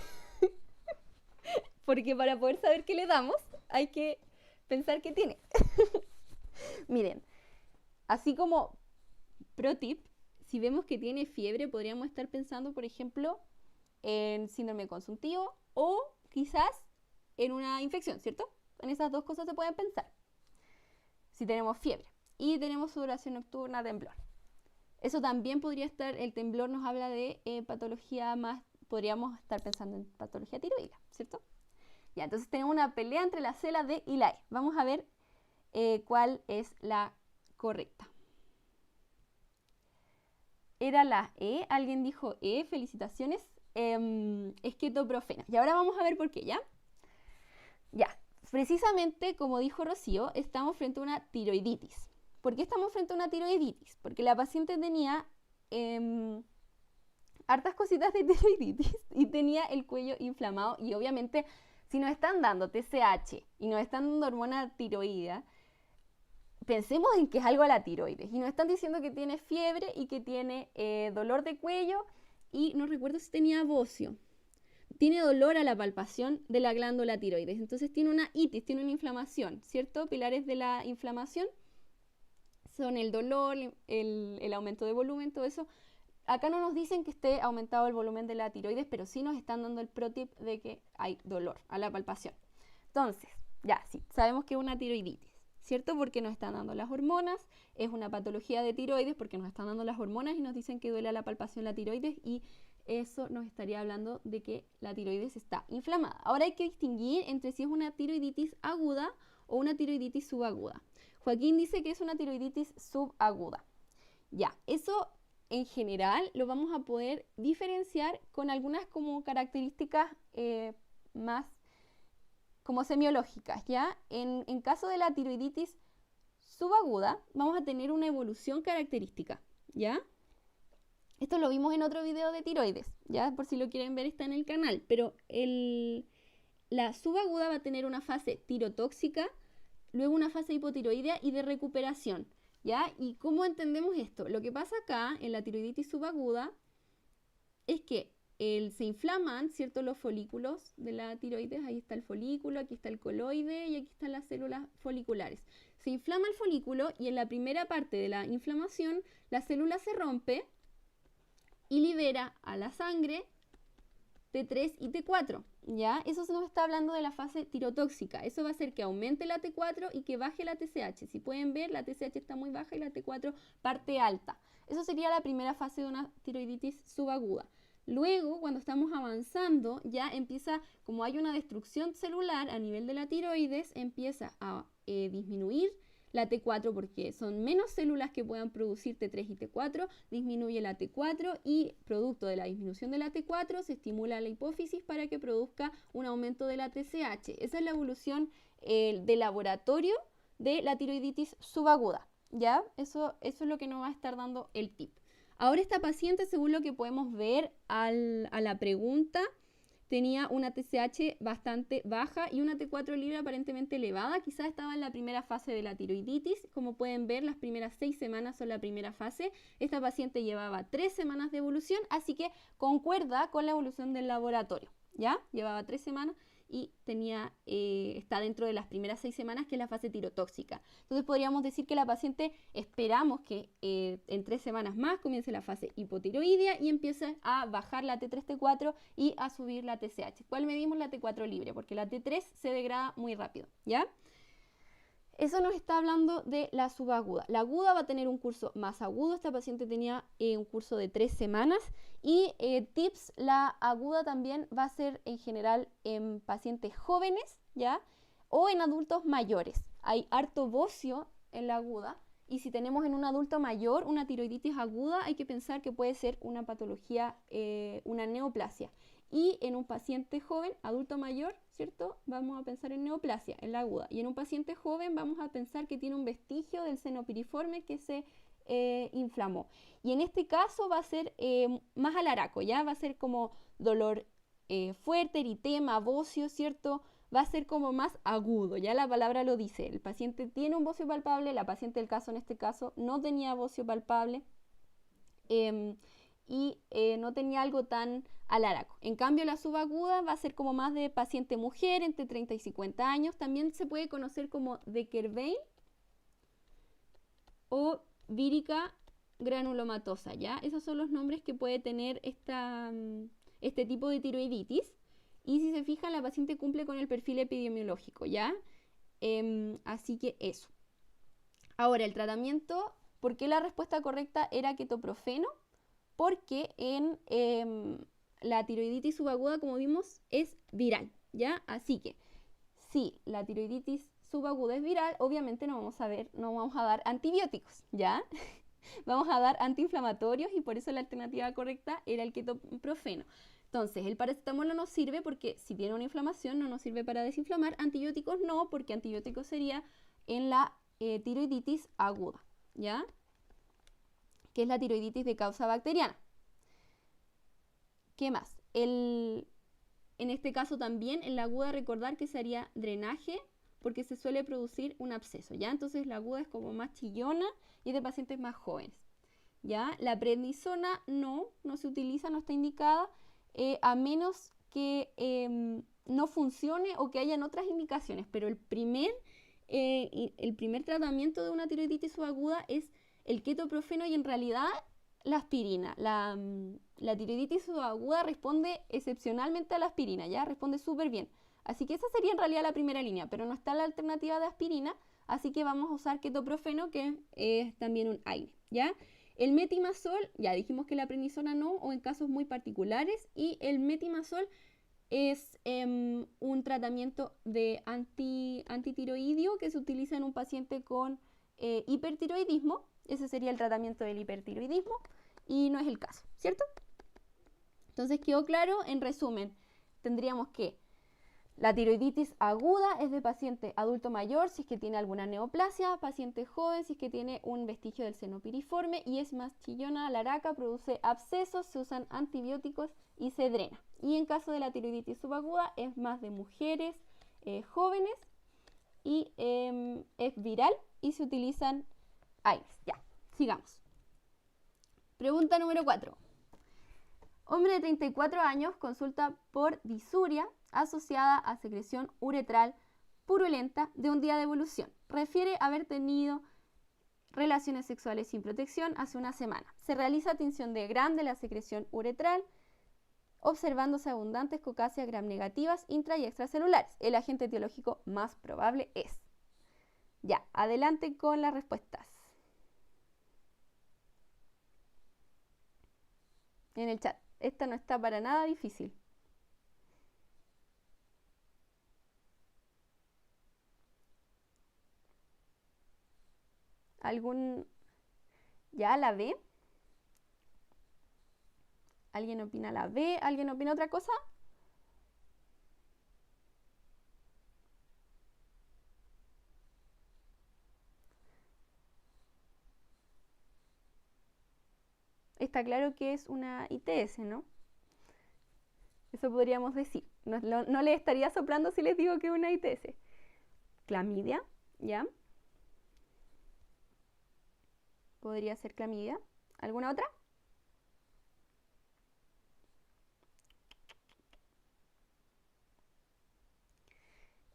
Porque para poder saber qué le damos, hay que pensar qué tiene. Miren, así como pro tip, si vemos que tiene fiebre, podríamos estar pensando, por ejemplo, en síndrome consuntivo o quizás en una infección, ¿cierto? En esas dos cosas se pueden pensar. Si tenemos fiebre y tenemos sudoración nocturna, temblor. Eso también podría estar, el temblor nos habla de patología más, podríamos estar pensando en patología tiroidea, ¿cierto? Ya, entonces tenemos una pelea entre la C, la D y la E. Vamos a ver cuál es la correcta. Era la E, alguien dijo E, felicitaciones, es ketoprofeno. Y ahora vamos a ver por qué, ¿ya? Ya, precisamente como dijo Rocío, estamos frente a una tiroiditis. ¿Por qué estamos frente a una tiroiditis? Porque la paciente tenía hartas cositas de tiroiditis y tenía el cuello inflamado y obviamente si nos están dando TSH y nos están dando hormona tiroidea, pensemos en que es algo a la tiroides y nos están diciendo que tiene fiebre y que tiene dolor de cuello y no recuerdo si tenía bocio. Tiene dolor a la palpación de la glándula tiroides, entonces tiene una itis, tiene una inflamación, ¿cierto? Pilares de la inflamación son el dolor, el aumento de volumen, todo eso. Acá no nos dicen que esté aumentado el volumen de la tiroides, pero sí nos están dando el pro tip de que hay dolor a la palpación. Entonces, ya, sí, sabemos que es una tiroiditis, ¿cierto? Porque nos están dando las hormonas, es una patología de tiroides porque nos están dando las hormonas y nos dicen que duele a la palpación la tiroides y eso nos estaría hablando de que la tiroides está inflamada. Ahora hay que distinguir entre si es una tiroiditis aguda o una tiroiditis subaguda. Joaquín dice que es una tiroiditis subaguda. Ya, eso en general lo vamos a poder diferenciar con algunas como características más como semiológicas, ¿ya? En caso de la tiroiditis subaguda vamos a tener una evolución característica, ¿ya? Esto lo vimos en otro video de tiroides, ¿ya? Por si lo quieren ver está en el canal, pero la subaguda va a tener una fase tirotóxica, luego una fase hipotiroidea y de recuperación, ¿ya? ¿Y cómo entendemos esto? Lo que pasa acá en la tiroiditis subaguda es que se inflaman, ¿cierto? Los folículos de la tiroides, ahí está el folículo, aquí está el coloide y aquí están las células foliculares. Se inflama el folículo y en la primera parte de la inflamación la célula se rompe y libera a la sangre T3 y T4, ¿ya? Eso se nos está hablando de la fase tirotóxica. Eso va a hacer que aumente la T4 y que baje la TSH. Si pueden ver, la TSH está muy baja y la T4 parte alta. Eso sería la primera fase de una tiroiditis subaguda. Luego, cuando estamos avanzando, ya empieza, como hay una destrucción celular a nivel de la tiroides, empieza a disminuir la T4 porque son menos células que puedan producir T3 y T4, disminuye la T4 y producto de la disminución de la T4 se estimula la hipófisis para que produzca un aumento de la TSH. Esa es la evolución de laboratorio de la tiroiditis subaguda, ¿ya? Eso es lo que nos va a estar dando el tip. Ahora esta paciente, según lo que podemos ver a la pregunta, tenía una TSH bastante baja y una T4 libre aparentemente elevada. Quizás estaba en la primera fase de la tiroiditis. Como pueden ver, las primeras 6 semanas son la primera fase. Esta paciente llevaba 3 semanas de evolución, así que concuerda con la evolución del laboratorio, ¿ya? Llevaba 3 semanas y está dentro de las primeras 6 semanas, que es la fase tirotóxica. Entonces podríamos decir que la paciente esperamos que en 3 semanas más comience la fase hipotiroidea y empiece a bajar la T3, T4 y a subir la TSH. ¿Cuál medimos? La T4 libre, porque la T3 se degrada muy rápido, ¿ya? Eso nos está hablando de la subaguda. La aguda va a tener un curso más agudo. Esta paciente tenía un curso de 3 semanas. Y tips, la aguda también va a ser en general en pacientes jóvenes, ¿ya? O en adultos mayores. Hay harto bocio en la aguda. Y si tenemos en un adulto mayor una tiroiditis aguda, hay que pensar que puede ser una patología, una neoplasia. Y en un paciente joven, adulto mayor, ¿cierto? Vamos a pensar en neoplasia, en la aguda. Y en un paciente joven vamos a pensar que tiene un vestigio del seno piriforme que se inflamó. Y en este caso va a ser más alaraco, ¿ya? Va a ser como dolor fuerte, eritema, bocio, ¿cierto? Va a ser como más agudo, ya la palabra lo dice. El paciente tiene un bocio palpable, la paciente del caso en este caso no tenía bocio palpable. Y no tenía algo tan alaraco. En cambio, la subaguda va a ser como más de paciente mujer entre 30 y 50 años. También se puede conocer como Decker-Vein o vírica granulomatosa, ¿ya? Esos son los nombres que puede tener este tipo de tiroiditis. y si se fijan, la paciente cumple con el perfil epidemiológico, ¿ya? Así que eso. Ahora, el tratamiento, ¿por qué la respuesta correcta era ketoprofeno? Porque en la tiroiditis subaguda, como vimos, es viral, ¿ya? Así que si la tiroiditis subaguda es viral, obviamente no vamos a dar antibióticos, ¿ya? Vamos a dar antiinflamatorios y por eso la alternativa correcta era el ketoprofeno. Entonces, el paracetamol no nos sirve porque si tiene una inflamación no nos sirve para desinflamar. Antibióticos no, porque antibióticos sería en la tiroiditis aguda, ¿ya? Que es la tiroiditis de causa bacteriana. ¿Qué más? En este caso también, en la aguda, recordar que se haría drenaje porque se suele producir un absceso, ¿ya? Entonces la aguda es como más chillona y es de pacientes más jóvenes, ¿ya? La prednisona no se utiliza, no está indicada, a menos que no funcione o que hayan otras indicaciones, pero el primer tratamiento de una tiroiditis subaguda es el ketoprofeno y en realidad la aspirina. La tiroiditis subaguda responde excepcionalmente a la aspirina, ¿ya? Responde súper bien. Así que esa sería en realidad la primera línea, pero no está la alternativa de aspirina, así que vamos a usar ketoprofeno, que es también un AINE, ¿ya? El metimazol, ya dijimos que la prednisona no, o en casos muy particulares, y el metimazol es un tratamiento de antitiroidio que se utiliza en un paciente con hipertiroidismo. Ese sería el tratamiento del hipertiroidismo y no es el caso, ¿cierto? Entonces quedó claro, en resumen, tendríamos que la tiroiditis aguda es de paciente adulto mayor si es que tiene alguna neoplasia, paciente joven si es que tiene un vestigio del seno piriforme y es más chillona, laraca, produce abscesos, se usan antibióticos y se drena. Y en caso de la tiroiditis subaguda es más de mujeres jóvenes y es viral y se utilizan AINES. Ya, sigamos. Pregunta número 4. Hombre de 34 años consulta por disuria asociada a secreción uretral purulenta de un día de evolución. Refiere haber tenido relaciones sexuales sin protección hace una semana. Se realiza tinción de Gram de la secreción uretral, observándose abundantes cocáceas Gram negativas intra y extracelulares. El agente etiológico más probable es. Ya, adelante con las respuestas. En el chat. Esta no está para nada difícil. ¿Algún? ¿Ya la B? ¿Alguien opina la B? ¿Alguien opina otra cosa? Está claro que es una ITS, ¿no? Eso podríamos decir. No les estaría soplando si les digo que es una ITS. Clamidia, ¿ya? Podría ser clamidia. ¿Alguna otra?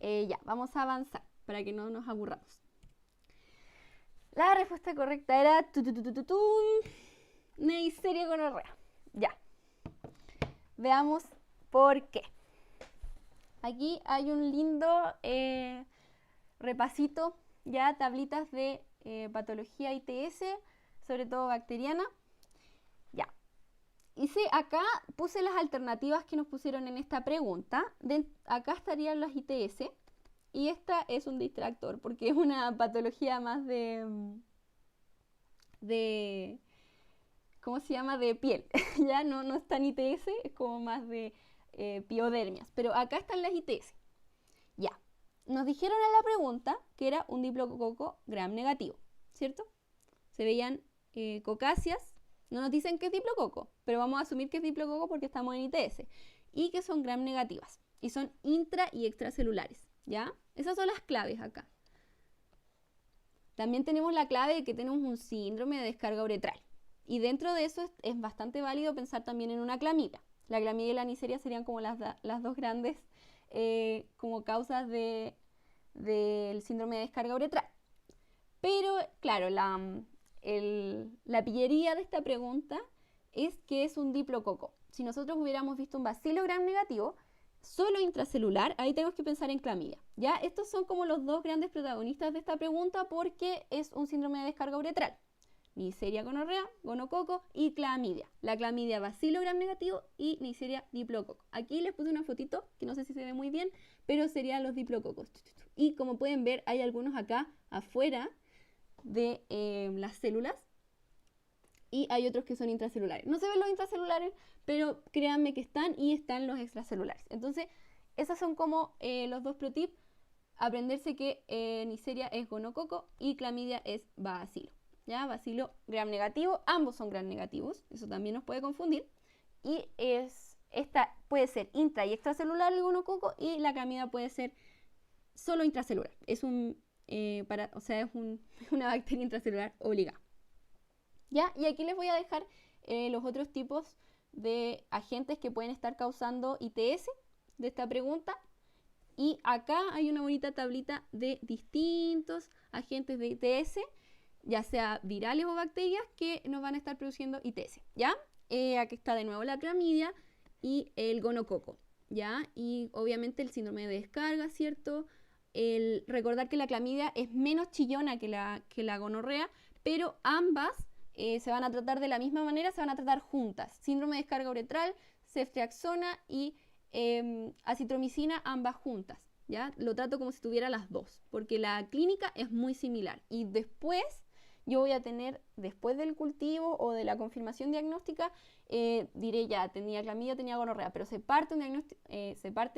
Ya, vamos a avanzar para que no nos aburramos. La respuesta correcta era Neisseria gonorrea. Ya. Veamos por qué. Aquí hay un lindo repasito, ya tablitas de patología ITS, sobre todo bacteriana. Ya. Hice acá, puse las alternativas que nos pusieron en esta pregunta. Acá estarían las ITS y esta es un distractor porque es una patología más de ¿cómo se llama? De piel. Ya no es tan ITS, es como más de piodermias. Pero acá están las ITS. Ya. Nos dijeron en la pregunta que era un diplococo Gram negativo, ¿cierto? Se veían cocáceas. No nos dicen que es diplococo, pero vamos a asumir que es diplococo porque estamos en ITS. Y que son Gram negativas. Y son intra y extracelulares, ¿ya? Esas son las claves acá. También tenemos la clave de que tenemos un síndrome de descarga uretral. Y dentro de eso es bastante válido pensar también en una clamidia. La clamidia y la neisseria serían como las dos grandes como causas del síndrome de descarga uretral. Pero, claro, la pillería de esta pregunta es que es un diplococo. Si nosotros hubiéramos visto un bacilo Gram negativo, solo intracelular, ahí tenemos que pensar en clamidia. ¿Ya? Estos son como los dos grandes protagonistas de esta pregunta porque es un síndrome de descarga uretral. Neisseria gonorrea, gonococo y clamidia. La clamidia bacilo gram negativo y Neisseria diplococo. Aquí les puse una fotito que no sé si se ve muy bien, pero serían los diplococos. Y como pueden ver, hay algunos acá afuera de las células y hay otros que son intracelulares. No se ven los intracelulares, pero créanme que están y están los extracelulares. Entonces, esos son como los dos pro tips. Aprenderse que Neisseria es gonococo y clamidia es bacilo. ¿Ya? Bacilo gram negativo, ambos son gram negativos, eso también nos puede confundir. Y esta puede ser intra y extracelular el gonococo y la clamidia puede ser solo intracelular. Es una bacteria intracelular obligada. ¿Ya? Y aquí les voy a dejar los otros tipos de agentes que pueden estar causando ITS de esta pregunta. Y acá hay una bonita tablita de distintos agentes de ITS, ya sea virales o bacterias, que nos van a estar produciendo ITS, ¿ya? Aquí está de nuevo la clamidia y el gonococo, ¿ya? Y obviamente el síndrome de descarga, ¿cierto? Recordar que la clamidia es menos chillona que la gonorrea, pero ambas se van a tratar de la misma manera, se van a tratar juntas. Síndrome de descarga uretral, ceftriaxona y acitromicina, ambas juntas, ¿ya? Lo trato como si tuviera las dos, porque la clínica es muy similar. Y después yo voy a tener, después del cultivo o de la confirmación diagnóstica, diré ya, tenía clamidia, tenía gonorrea, pero se parte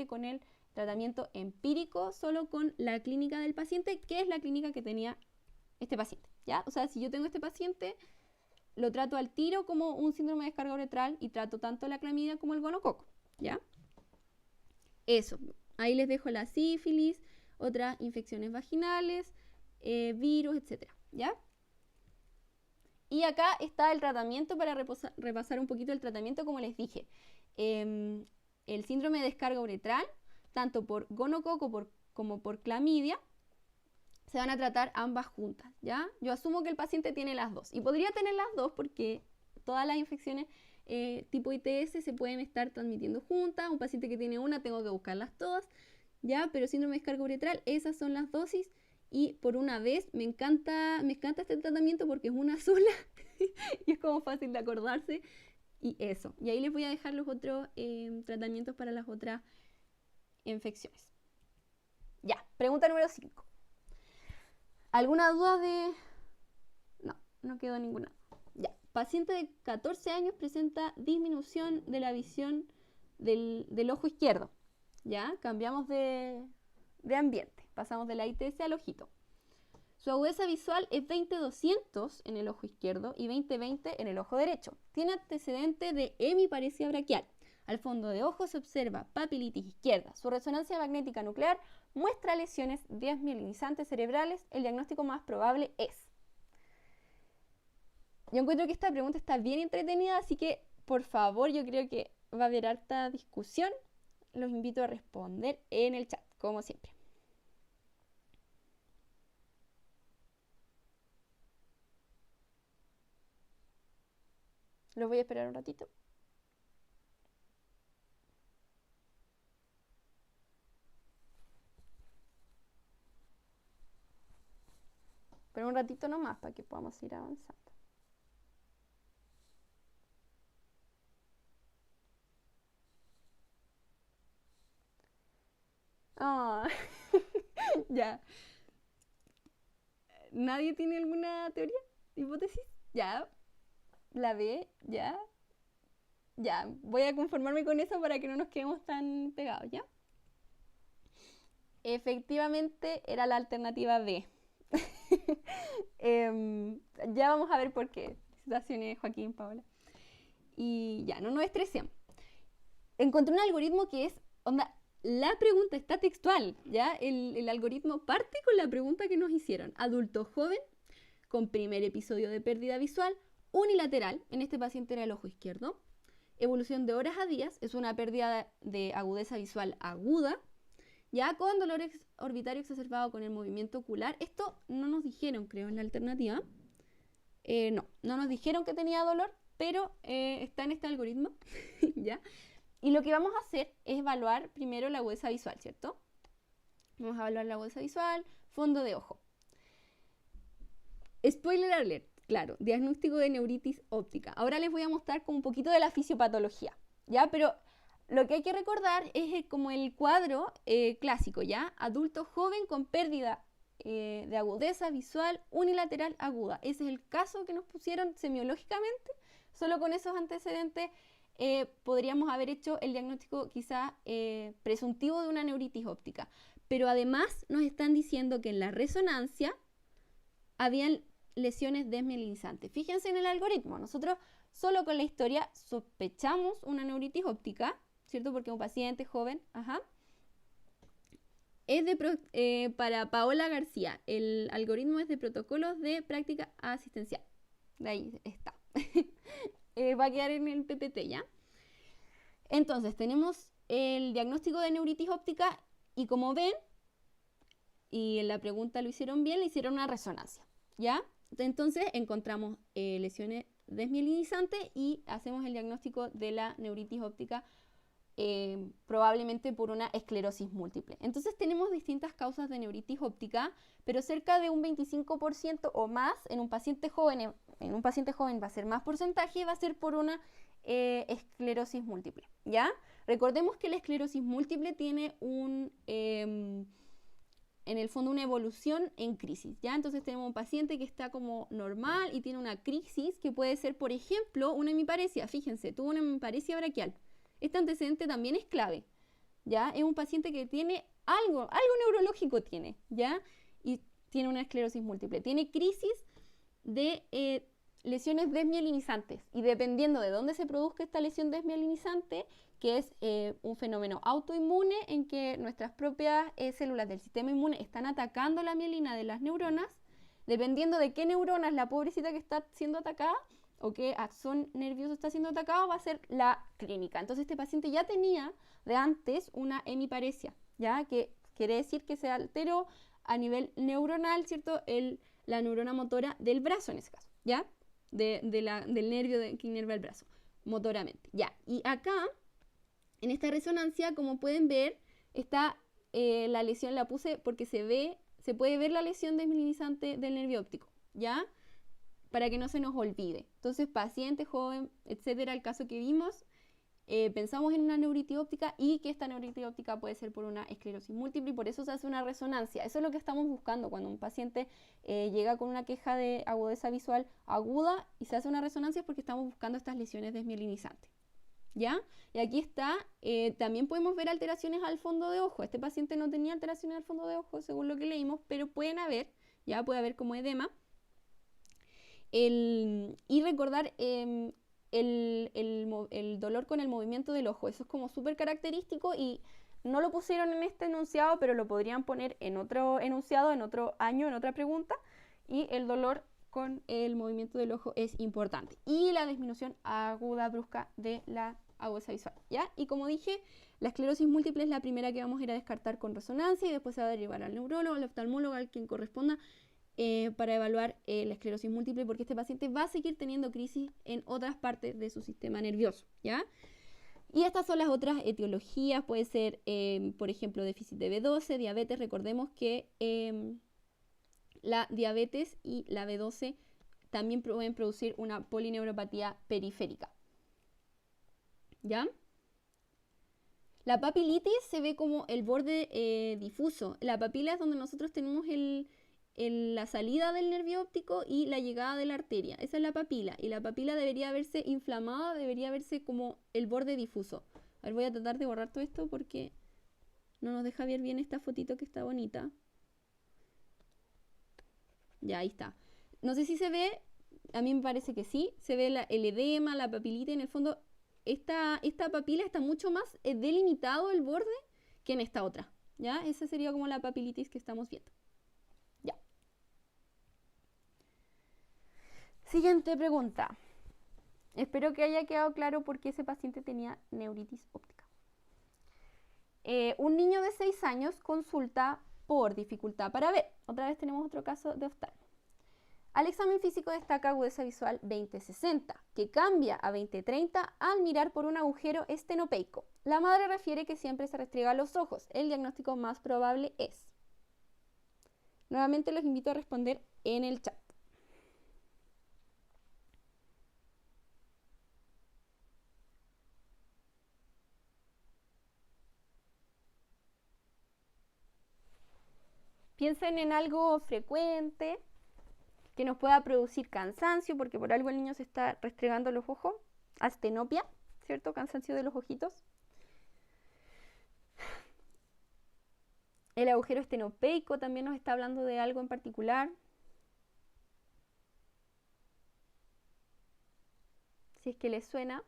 con el tratamiento empírico, solo con la clínica del paciente, que es la clínica que tenía este paciente, ¿ya? O sea, si yo tengo este paciente, lo trato al tiro como un síndrome de descarga uretral y trato tanto la clamidia como el gonococo, ¿ya? Eso, ahí les dejo la sífilis, otras infecciones vaginales, virus, etcétera, ¿ya? Y acá está el tratamiento para repasar un poquito el tratamiento, como les dije. El síndrome de descarga uretral, tanto por gonococo como por clamidia, se van a tratar ambas juntas, ¿ya? Yo asumo que el paciente tiene las dos. Y podría tener las dos porque todas las infecciones tipo ITS se pueden estar transmitiendo juntas. Un paciente que tiene una, tengo que buscarlas todas, ¿ya? Pero síndrome de descarga uretral, esas son las dosis. Y por una vez, me encanta este tratamiento porque es una sola y es como fácil de acordarse. Y eso. Y ahí les voy a dejar los otros tratamientos para las otras infecciones. Ya, pregunta número 5. ¿Alguna duda de...? No quedó ninguna. Ya, paciente de 14 años presenta disminución de la visión del ojo izquierdo. Ya, cambiamos de ambiente. Pasamos de la ITS al ojito. Su agudeza visual es 20/200 en el ojo izquierdo y 20/20 en el ojo derecho. Tiene antecedente de hemiparesia braquial. Al fondo de ojo se observa papilitis izquierda. Su resonancia magnética nuclear muestra lesiones desmielinizantes cerebrales. El diagnóstico más probable es... Yo encuentro que esta pregunta está bien entretenida, así que, por favor, yo creo que va a haber harta discusión. Los invito a responder en el chat, como siempre. Los voy a esperar un ratito. Pero un ratito nomás para que podamos ir avanzando. Ah, ya. ¿Nadie tiene alguna teoría? ¿Hipótesis? Ya. ¿La B? Ya. Ya. Voy a conformarme con eso para que no nos quedemos tan pegados, ¿ya? Efectivamente era la alternativa B. Ya vamos a ver por qué. Situaciones, Joaquín, Paola. Y ya, no nos estresemos. Encontré un algoritmo que es, la pregunta está textual, ¿ya? El algoritmo parte con la pregunta que nos hicieron. Adulto joven, con primer episodio de pérdida visual, unilateral, en este paciente era el ojo izquierdo. Evolución de horas a días, es una pérdida de agudeza visual aguda, ya con dolor orbitario exacerbado con el movimiento ocular. Esto no nos dijeron, creo, en la alternativa. No nos dijeron que tenía dolor, pero está en este algoritmo, ¿ya? Y lo que vamos a hacer es evaluar primero la agudeza visual, ¿cierto? Vamos a evaluar la agudeza visual, fondo de ojo. Spoiler alert, claro, diagnóstico de neuritis óptica. Ahora les voy a mostrar como un poquito de la fisiopatología, ¿ya? Pero lo que hay que recordar es como el cuadro clásico, ¿ya? Adulto joven con pérdida de agudeza visual unilateral aguda. Ese es el caso que nos pusieron semiológicamente. Solo con esos antecedentes podríamos haber hecho el diagnóstico quizá presuntivo de una neuritis óptica. Pero además nos están diciendo que en la resonancia habían lesiones desmielinizantes. Fíjense en el algoritmo. Nosotros solo con la historia sospechamos una neuritis óptica, ¿cierto? Porque un paciente joven, es para Paola García. El algoritmo es de protocolos de práctica asistencial. De ahí está. Va a quedar en el PPT, ¿ya? Entonces, tenemos el diagnóstico de neuritis óptica y como ven, y en la pregunta lo hicieron bien, le hicieron una resonancia, ¿ya? Entonces, encontramos lesiones desmielinizantes y hacemos el diagnóstico de la neuritis óptica probablemente por una esclerosis múltiple. Entonces tenemos distintas causas de neuritis óptica, pero cerca de un 25% o más en un paciente joven. En un paciente joven va a ser más porcentaje, va a ser por una esclerosis múltiple, ¿ya? Recordemos que la esclerosis múltiple tiene en el fondo una evolución en crisis, ¿ya? Entonces tenemos un paciente que está como normal y tiene una crisis que puede ser, por ejemplo, una hemiparesia. Fíjense, tuvo una hemiparesia braquial. Este antecedente también es clave, ¿ya? Es un paciente que tiene algo neurológico tiene, ¿ya? Y tiene una esclerosis múltiple. Tiene crisis de lesiones desmielinizantes. Y dependiendo de dónde se produzca esta lesión desmielinizante, que es un fenómeno autoinmune en que nuestras propias células del sistema inmune están atacando la mielina de las neuronas, dependiendo de qué neurona es la pobrecita que está siendo atacada, o qué axón nervioso está siendo atacado, va a ser la clínica. Entonces este paciente ya tenía de antes una hemiparesia, ¿ya? Que quiere decir que se alteró a nivel neuronal, ¿cierto? La neurona motora del brazo en ese caso, ¿ya? Del nervio que inerva el brazo, motoramente, ¿ya? Y acá, en esta resonancia, como pueden ver, está la lesión, la puse porque se puede ver la lesión desmielinizante del nervio óptico, ¿ya? Para que no se nos olvide. Entonces, paciente, joven, etcétera, el caso que vimos, pensamos en una neuritis óptica y que esta neuritis óptica puede ser por una esclerosis múltiple y por eso se hace una resonancia. Eso es lo que estamos buscando cuando un paciente llega con una queja de agudeza visual aguda y se hace una resonancia es porque estamos buscando estas lesiones desmielinizantes, ¿ya? Y aquí está, también podemos ver alteraciones al fondo de ojo. Este paciente no tenía alteraciones al fondo de ojo según lo que leímos, pero pueden haber, ya puede haber como edema. Y recordar el dolor con el movimiento del ojo. Eso es como súper característico y no lo pusieron en este enunciado, pero lo podrían poner en otro enunciado, en otro año, en otra pregunta. Y el dolor con el movimiento del ojo es importante. Y la disminución aguda brusca de la agudeza visual, ¿ya? Y como dije, la esclerosis múltiple es la primera que vamos a ir a descartar con resonancia y después se va a derivar al neurólogo, al oftalmólogo, al quien corresponda, para evaluar la esclerosis múltiple, porque este paciente va a seguir teniendo crisis en otras partes de su sistema nervioso, ¿ya? Y estas son las otras etiologías, puede ser, por ejemplo, déficit de B12, diabetes. Recordemos que la diabetes y la B12 también pueden producir una polineuropatía periférica, ¿ya? La papilitis se ve como el borde difuso. La papila es donde nosotros tenemos la salida del nervio óptico y la llegada de la arteria. Esa es la papila. Y la papila debería verse inflamada, debería verse como el borde difuso. A ver, voy a tratar de borrar todo esto porque no nos deja ver bien esta fotito que está bonita. Ya, ahí está. No sé si se ve, a mí me parece que sí. Se ve el edema, la papilita. En el fondo, esta papila está mucho más delimitado el borde que en esta otra, ¿ya? Esa sería como la papilitis que estamos viendo. Ya. Siguiente pregunta. Espero que haya quedado claro por qué ese paciente tenía neuritis óptica. Un niño de 6 años consulta por dificultad para ver. Otra vez tenemos otro caso de oftalmo. Al examen físico destaca agudeza visual 20/60, que cambia a 20/30 al mirar por un agujero estenopeico. La madre refiere que siempre se restriega los ojos. El diagnóstico más probable es. Nuevamente los invito a responder en el chat. Piensen en algo frecuente que nos pueda producir cansancio, porque por algo el niño se está restregando los ojos, astenopia, ¿cierto? Cansancio de los ojitos. El agujero estenopeico también nos está hablando de algo en particular. Si es que les suena.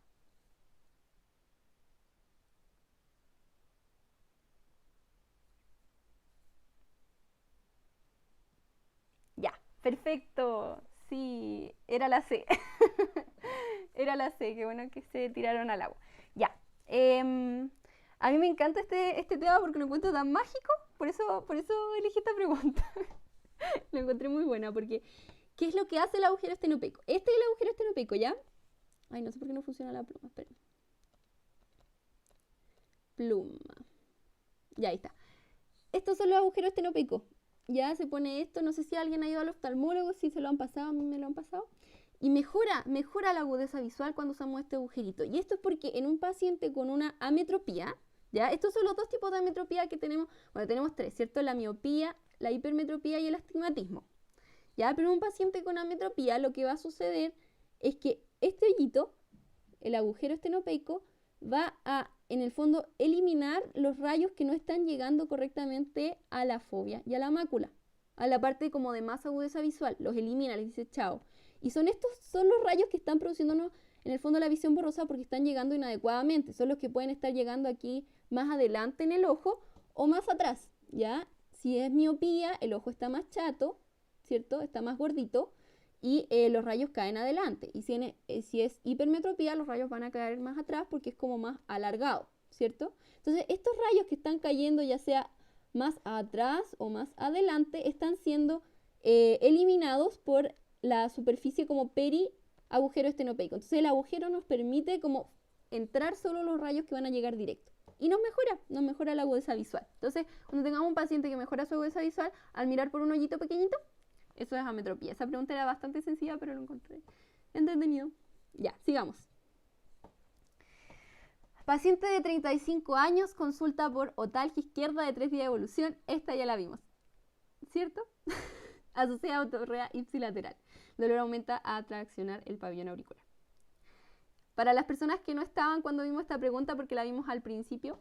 Ya, perfecto. Sí, era la C. Era la C, qué bueno que se tiraron al agua. Ya. A mí me encanta este tema porque lo encuentro tan mágico, por eso elegí esta pregunta. Lo encontré muy buena porque ¿qué es lo que hace el agujero estenopeico? Este es el agujero estenopeico, ¿ya? Ay, no sé por qué no funciona la pluma, esperen. Pluma. Ya, ahí está. Estos son los agujeros estenopeicos. Ya se pone esto, no sé si alguien ha ido al oftalmólogo, si se lo han pasado, a mí me lo han pasado. Y mejora la agudeza visual cuando usamos este agujerito. Y esto es porque en un paciente con una ametropía, ¿ya? Estos son los dos tipos de ametropía que tenemos. Bueno, tenemos tres, ¿cierto? La miopía, la hipermetropía y el astigmatismo. ¿Ya? Pero en un paciente con ametropía lo que va a suceder es que este hoyito, el agujero estenopeico, va a, en el fondo, eliminar los rayos que no están llegando correctamente a la fovea y a la mácula, a la parte como de más agudeza visual. Los elimina, les dice chao. Y son los rayos que están produciéndonos en el fondo la visión borrosa porque están llegando inadecuadamente. Son los que pueden estar llegando aquí más adelante en el ojo o más atrás, ¿ya? Si es miopía, el ojo está más chato, ¿cierto? Está más gordito y los rayos caen adelante. Y si es hipermetropía, los rayos van a caer más atrás porque es como más alargado, ¿cierto? Entonces, estos rayos que están cayendo ya sea más atrás o más adelante están siendo eliminados por la superficie como agujero estenopeico. Entonces el agujero nos permite como entrar solo los rayos que van a llegar directo. Y nos mejora la agudeza visual. Entonces, cuando tengamos un paciente que mejora su agudeza visual, al mirar por un hoyito pequeñito, eso es ametropía. Esa pregunta era bastante sencilla, pero lo encontré entretenido. Ya, sigamos. Paciente de 35 años consulta por otalgia izquierda de 3 días de evolución. Esta ya la vimos, ¿cierto? Asociada a otorrea ipsilateral. Dolor aumenta a traccionar el pabellón auricular. Para las personas que no estaban cuando vimos esta pregunta, porque la vimos al principio.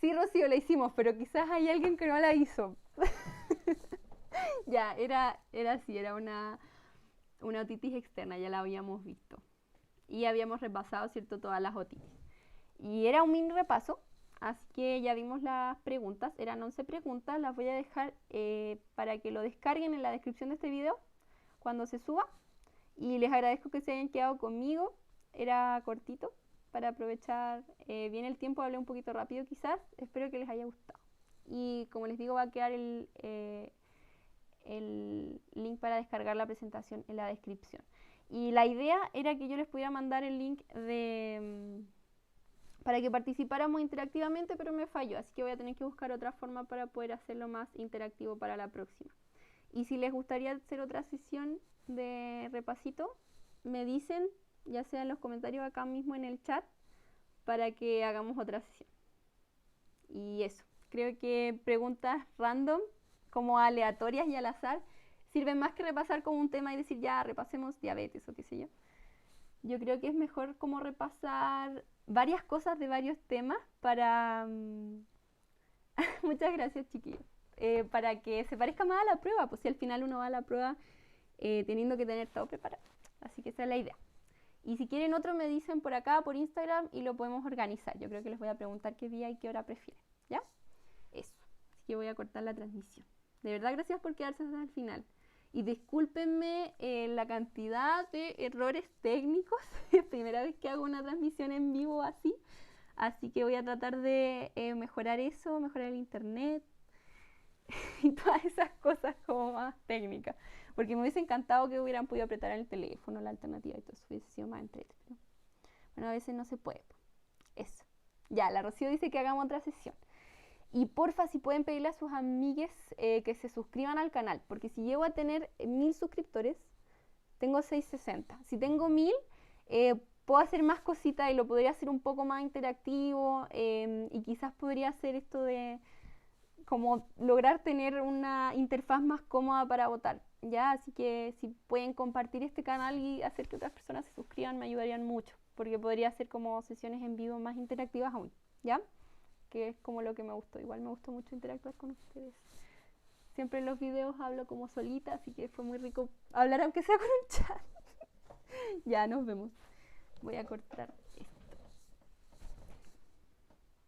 Sí, Rocío, la hicimos, pero quizás hay alguien que no la hizo. Ya, era así, era una otitis externa, ya la habíamos visto. Y habíamos repasado, ¿cierto?, todas las otitis. Y era un mini repaso, así que ya vimos las preguntas, eran 11 preguntas, las voy a dejar para que lo descarguen en la descripción de este video cuando se suba. Y les agradezco que se hayan quedado conmigo, era cortito para aprovechar bien el tiempo, hablé un poquito rápido quizás, espero que les haya gustado. Y como les digo, va a quedar el link para descargar la presentación en la descripción. Y la idea era que yo les pudiera mandar el link para que participáramos interactivamente, pero me falló, así que voy a tener que buscar otra forma para poder hacerlo más interactivo para la próxima. Y si les gustaría hacer otra sesión de repasito, me dicen, ya sea en los comentarios acá mismo en el chat, para que hagamos otra sesión. Y eso, creo que preguntas random, como aleatorias y al azar, sirven más que repasar como un tema y decir ya repasemos diabetes o qué sé yo. Yo creo que es mejor como repasar varias cosas de varios temas para... Muchas gracias, chiquillos. Para que se parezca más a la prueba, pues si al final uno va a la prueba teniendo que tener todo preparado. Así que esa es la idea. Y si quieren otro me dicen por acá, por Instagram, y lo podemos organizar. Yo creo que les voy a preguntar qué día y qué hora prefieren, ¿ya? Eso. Así que voy a cortar la transmisión. De verdad, gracias por quedarse hasta el final. Y discúlpenme la cantidad de errores técnicos. Es primera vez que hago una transmisión en vivo así Así que voy a tratar de mejorar eso, mejorar el internet y todas esas cosas como más técnicas. Porque me hubiese encantado que hubieran podido apretar el teléfono, la alternativa y todo eso hubiese sido más entretenido. Bueno, a veces no se puede. Eso. Ya, la Rocío dice que hagamos otra sesión. Y porfa, si pueden pedirle a sus amigues que se suscriban al canal, porque si llego a tener 1000 suscriptores, tengo 660. Si tengo 1000, puedo hacer más cositas y lo podría hacer un poco más interactivo y quizás podría hacer esto de como lograr tener una interfaz más cómoda para votar, ¿ya? Así que si pueden compartir este canal y hacer que otras personas se suscriban, me ayudarían mucho, porque podría hacer como sesiones en vivo más interactivas aún, ¿ya? Que es como lo que me gustó. Igual me gustó mucho interactuar con ustedes. Siempre en los videos hablo como solita, así que fue muy rico hablar aunque sea con un chat. Ya, nos vemos. Voy a cortar esto.